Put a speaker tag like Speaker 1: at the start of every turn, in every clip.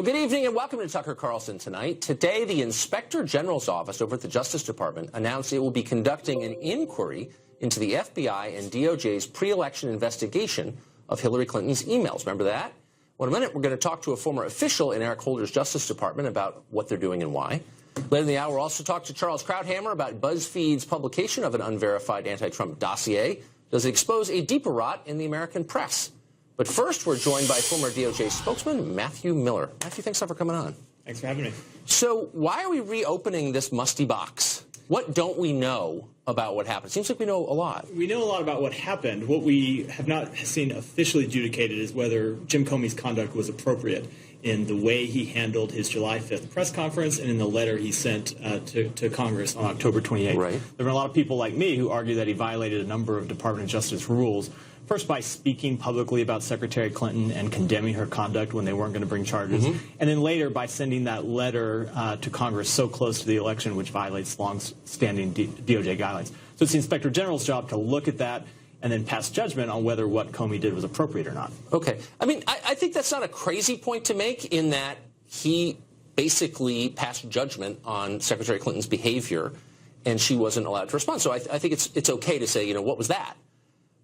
Speaker 1: Well, good evening and welcome to Tucker Carlson Tonight. Today, the Inspector General's office over at the Justice Department announced it will be conducting an inquiry into the FBI and DOJ's pre-election investigation of Hillary Clinton's emails. Remember that? Well, in a minute, we're going to talk to a former official in Eric Holder's Justice Department about what they're doing and why. Later in the hour, we'll also talk to Charles Krauthammer about BuzzFeed's publication of an unverified anti-Trump dossier. Does it expose a deeper rot in the American press? But first, we're joined by former DOJ spokesman Matthew Miller. Matthew, thanks for coming on.
Speaker 2: Thanks for having me.
Speaker 1: So why are we reopening this musty box? What don't we know about what happened? Seems like we know a lot.
Speaker 2: We know a lot about what happened. What we have not seen officially adjudicated is whether Jim Comey's conduct was appropriate in the way he handled his July 5th press conference and in the letter he sent to Congress on October 28th.
Speaker 1: Right.
Speaker 2: There were a lot of people like me who argue that he violated a number of Department of Justice rules. First, by speaking publicly about Secretary Clinton and condemning her conduct when they weren't going to bring charges. And then later by sending that letter to Congress so close to the election, which violates long-standing DOJ guidelines. So it's the Inspector General's job to look at that and then pass judgment on whether what Comey did was appropriate or not.
Speaker 1: Okay. I mean, I think that's not a crazy point to make in that he basically passed judgment on Secretary Clinton's behavior and she wasn't allowed to respond. So I think it's okay to say, you know, what was that?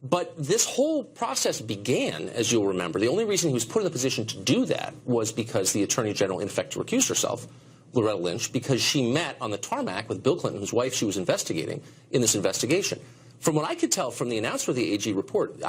Speaker 1: But this whole process began, as you'll remember, the only reason he was put in the position to do that was because the Attorney General, in effect, recused herself, Loretta Lynch, because she met on the tarmac with Bill Clinton, whose wife she was investigating, in this investigation. From what I could tell from the announcement of the IG report,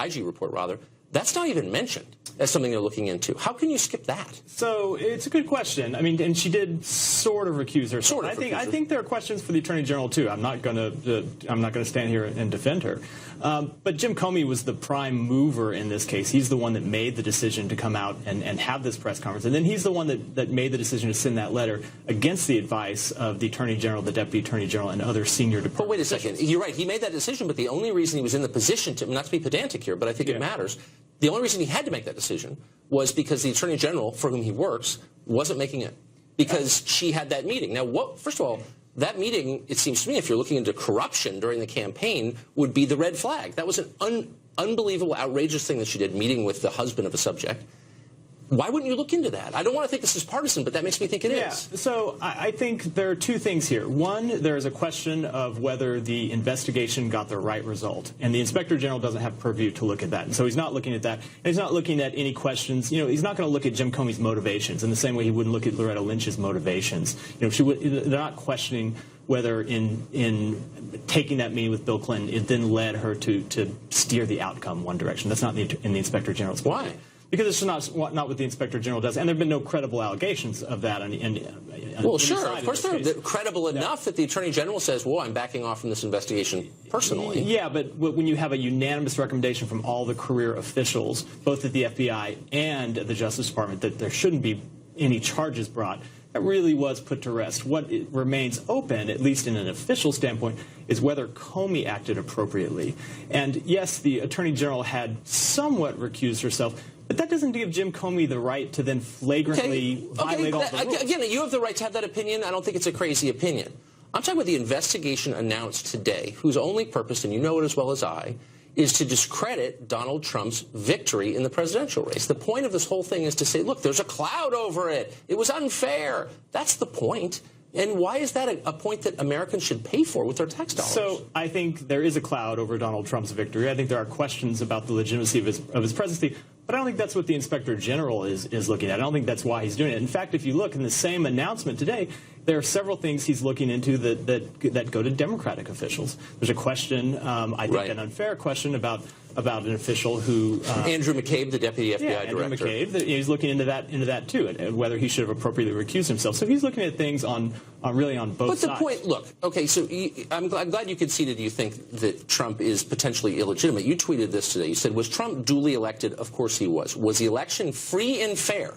Speaker 1: that's not even mentioned as something they're looking into. How can you skip that?
Speaker 2: So it's a good question. I mean, and she did sort of recuse herself. I think there are questions for the Attorney General too. I'm not going to stand here and defend her. But Jim Comey was the prime mover in this case. He's the one that made the decision to come out and have this press conference. And then he's the one that made the decision to send that letter against the advice of the Attorney General, the Deputy Attorney General, and other senior department
Speaker 1: But wait a second. You're right. He made that decision, but the only reason he was in the position to, not to be pedantic here, but I think it matters, the only reason he had to make that decision was because the Attorney General, for whom he works, wasn't making it because she had that meeting. Now, first of all, that meeting, it seems to me, if you're looking into corruption during the campaign, would be the red flag. That was an unbelievable, outrageous thing that she did, meeting with the husband of a subject. Why wouldn't you look into that? I don't want to think this is partisan, but that makes me think it is.
Speaker 2: So I think there are two things here. One, there is a question of whether the investigation got the right result. And the Inspector General doesn't have purview to look at that. And so he's not looking at that. And he's not looking at any questions. You know, he's not going to look at Jim Comey's motivations in the same way he wouldn't look at Loretta Lynch's motivations. You know, they're not questioning whether in taking that meeting with Bill Clinton, it then led her to steer the outcome one direction. That's not in the Inspector General's case.
Speaker 1: Why?
Speaker 2: Because it's not what the Inspector General does, and there have been no credible allegations of that.
Speaker 1: Well, sure, of course they're credible enough that the Attorney General says, well, I'm backing off from this investigation personally.
Speaker 2: Yeah, but when you have a unanimous recommendation from all the career officials, both at the FBI and at the Justice Department, that there shouldn't be any charges brought, that really was put to rest. What remains open, at least in an official standpoint, is whether Comey acted appropriately. And yes, the Attorney General had somewhat recused herself, but that doesn't give Jim Comey the right to then flagrantly violate all the rules.
Speaker 1: Again, you have the right to have that opinion. I don't think it's a crazy opinion. I'm talking about the investigation announced today, whose only purpose, and you know it as well as I, is to discredit Donald Trump's victory in the presidential race. The point of this whole thing is to say, look, there's a cloud over it. It was unfair. That's the point. And why is that a point that Americans should pay for with their tax dollars?
Speaker 2: So I think there is a cloud over Donald Trump's victory. I think there are questions about the legitimacy of his presidency. But I don't think that's what the Inspector General is looking at. I don't think that's why he's doing it. In fact, if you look in the same announcement today, there are several things he's looking into that go to Democratic officials. There's a question, I think an unfair question about an official who
Speaker 1: Andrew McCabe, the deputy FBI director.
Speaker 2: Andrew McCabe, he's looking into that too, and whether he should have appropriately recused himself. So he's looking at things really on both sides.
Speaker 1: But the point, look, okay, so I'm glad you conceded you think that Trump is potentially illegitimate. You tweeted this today. You said, was Trump duly elected? Of course he was. Was the election free and fair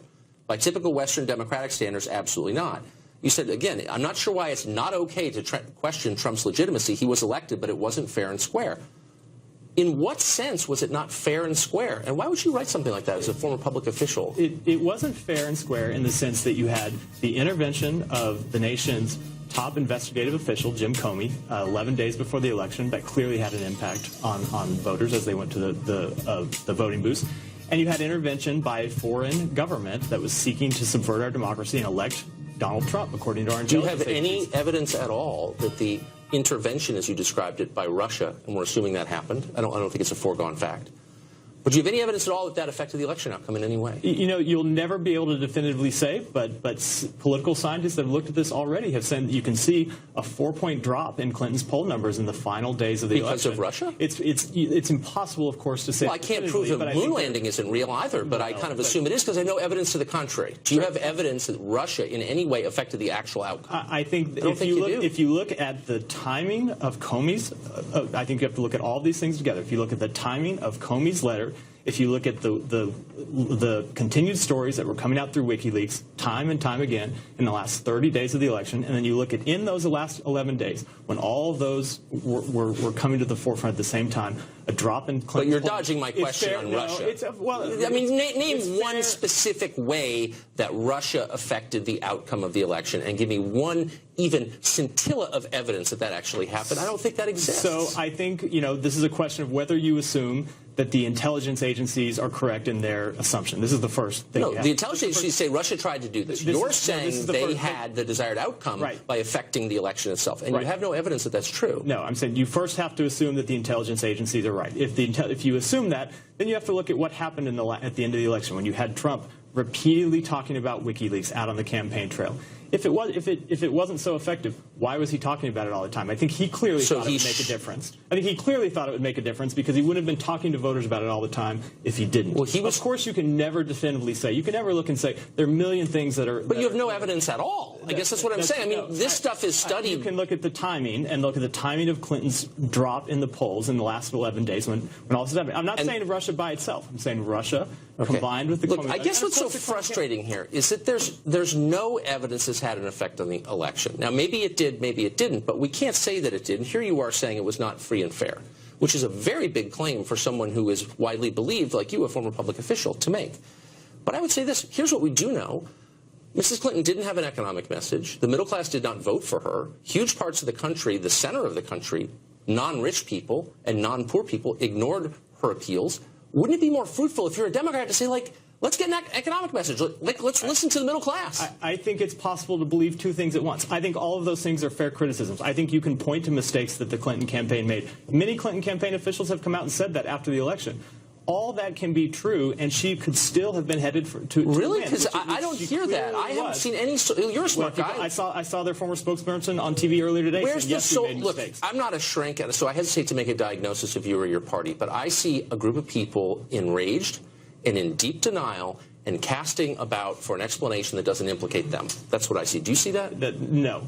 Speaker 1: by typical Western democratic standards? Absolutely not. You said, again, I'm not sure why it's not okay to question Trump's legitimacy. He was elected, but it wasn't fair and square. In what sense was it not fair and square? And why would you write something like that as a former public official?
Speaker 2: It wasn't fair and square in the sense that you had the intervention of the nation's top investigative official, Jim Comey, 11 days before the election. That clearly had an impact on voters as they went to the voting booths. and you had intervention by a foreign government that was seeking to subvert our democracy and elect Donald Trump, according to our intelligence
Speaker 1: agencies. Do you have
Speaker 2: agencies.
Speaker 1: any evidence at all that the intervention, as you described it, by Russia, and we're assuming that happened? I don't think it's a foregone fact. But do you have any evidence at all that that affected the election outcome in any way?
Speaker 2: You know, you'll never be able to definitively say, but political scientists that have looked at this already have said that you can see a 4-point drop in Clinton's poll numbers in the final days of the election.
Speaker 1: Because of Russia?
Speaker 2: It's impossible, of course, to say.
Speaker 1: Well, I can't prove the moon landing isn't real either, but I kind of assume it is because I know evidence to the contrary. Do you have evidence that Russia in any way affected the actual outcome?
Speaker 2: I think if you look at the timing of Comey's, I think you have to look at all these things together. If you look at the timing of Comey's letter, if you look at the continued stories that were coming out through WikiLeaks time and time again in the last 30 days of the election, and then you look at in those last 11 days when all of those were coming to the forefront at the same time, a drop in Clinton.
Speaker 1: But you're dodging my question on Russia. I mean, name one specific way that Russia affected the outcome of the election, and give me one even scintilla of evidence that that actually happened. I don't think that exists.
Speaker 2: So I think, this is a question of whether you assume that the intelligence agencies are correct in their assumption. This is the first thing.
Speaker 1: No, the intelligence agencies say Russia tried to do this. You're saying they had the desired outcome by affecting the election itself, and you have no evidence that that's true.
Speaker 2: No, I'm saying you first have to assume that the intelligence agencies are right. If you assume that, then you have to look at what happened at the end of the election when you had Trump repeatedly talking about WikiLeaks out on the campaign trail. If it wasn't so effective, why was he talking about it all the time? I think he clearly thought it would make a difference. I think he clearly thought it would make a difference because he wouldn't have been talking to voters about it all the time if he didn't. Well, of course, you can never definitively say. You can never look and say there are a million things that are.
Speaker 1: But you have no evidence at all. I guess that's what I'm saying. I mean, this stuff is studied.
Speaker 2: You can look at the timing and look at the timing of Clinton's drop in the polls in the last 11 days when all this happened. I'm not saying Russia by itself. I'm saying Russia combined with the.
Speaker 1: Look, I guess what's so frustrating here is that there's no evidence this had an effect on the election. Now, maybe it did, maybe it didn't, but we can't say that it did. And here you are saying it was not free and fair, which is a very big claim for someone who is widely believed, like you, a former public official, to make. But I would say this. Here's what we do know. Mrs. Clinton didn't have an economic message. The middle class did not vote for her. Huge parts of the country, the center of the country, non-rich people and non-poor people ignored her appeals. Wouldn't it be more fruitful if you're a Democrat to say, like, let's get an economic message. Let's listen to the middle class.
Speaker 2: I think it's possible to believe two things at once. I think all of those things are fair criticisms. I think you can point to mistakes that the Clinton campaign made. Many Clinton campaign officials have come out and said that after the election. All that can be true, and she could still have been headed to
Speaker 1: really?
Speaker 2: win.
Speaker 1: Because I don't hear that. I haven't seen any. You're a smart guy.
Speaker 2: I saw their former spokesperson on TV earlier today.
Speaker 1: Where's
Speaker 2: yes,
Speaker 1: the
Speaker 2: look?
Speaker 1: Mistakes. I'm not a shrink, so I hesitate to make a diagnosis of you or your party. But I see a group of people enraged and in deep denial and casting about for an explanation that doesn't implicate them. That's what I see. Do you see that?
Speaker 2: No.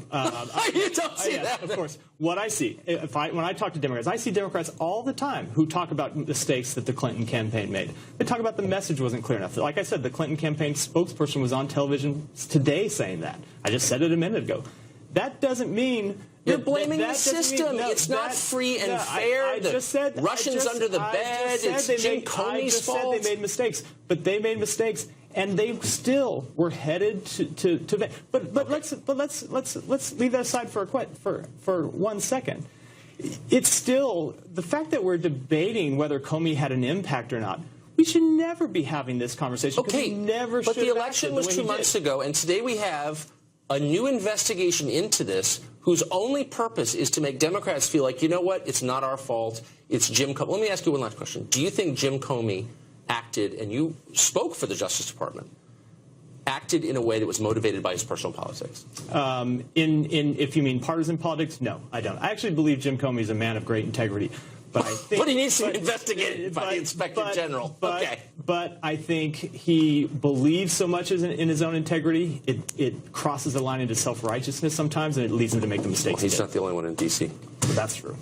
Speaker 1: You don't see that?
Speaker 2: Of course. What I see, when I talk to Democrats, I see Democrats all the time who talk about mistakes that the Clinton campaign made. They talk about the message wasn't clear enough. Like I said, the Clinton campaign spokesperson was on television today saying that. I just said it a minute ago. That doesn't mean...
Speaker 1: You're blaming the system. It's not free and fair. Russians under the bed. It's Jim Comey's fault.
Speaker 2: I just said they made mistakes, but they made mistakes, and they still were headed to. But let's leave that aside for 1 second. It's still the fact that we're debating whether Comey had an impact or not. We should never be having this conversation.
Speaker 1: Okay, but the election was 2 months ago, and today we have a new investigation into this whose only purpose is to make Democrats feel like, you know what, it's not our fault, it's Jim Comey. Let me ask you one last question. Do you think Jim Comey acted, and you spoke for the Justice Department, acted in a way that was motivated by his personal politics?
Speaker 2: If you mean partisan politics, no, I don't. I actually believe Jim Comey is a man of great integrity. But
Speaker 1: he needs to be investigated by the Inspector General.
Speaker 2: But I think he believes so much in his own integrity, it crosses the line into self-righteousness sometimes, and it leads him to make the mistakes.
Speaker 1: Well, he's not the only one in D.C.
Speaker 2: That's true.